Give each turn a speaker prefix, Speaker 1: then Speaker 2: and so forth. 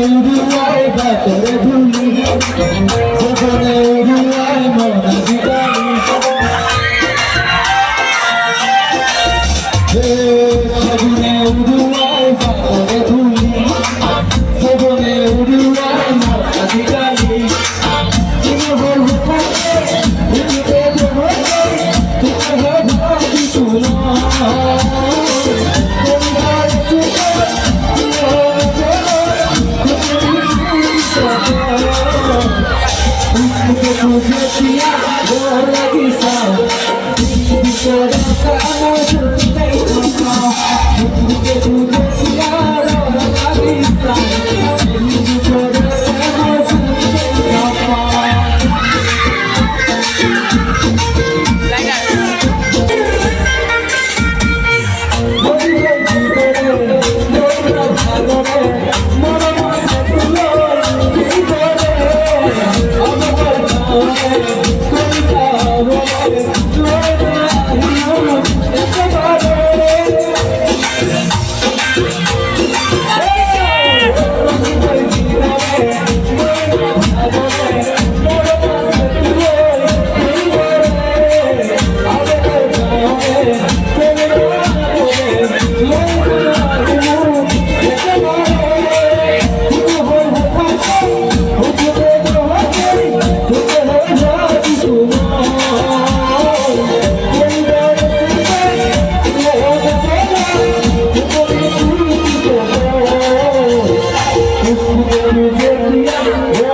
Speaker 1: উড়ুয়ায় বাতরে ধুলি জীবনে উড়ুয়ায় মনা জিতালি জীবনে উড়ুয়ায় বাতরে ধুলি জীবনে উড়ুয়ায় মনা জিতালি তুমি হল উড়ুতে তুমি হল তুলা मुझे किया वो लगी सा तेरा सामने झुक नहीं सकता मुझे किया वो लगी सा तेरा सामने झुक नहीं सकता मुझे किया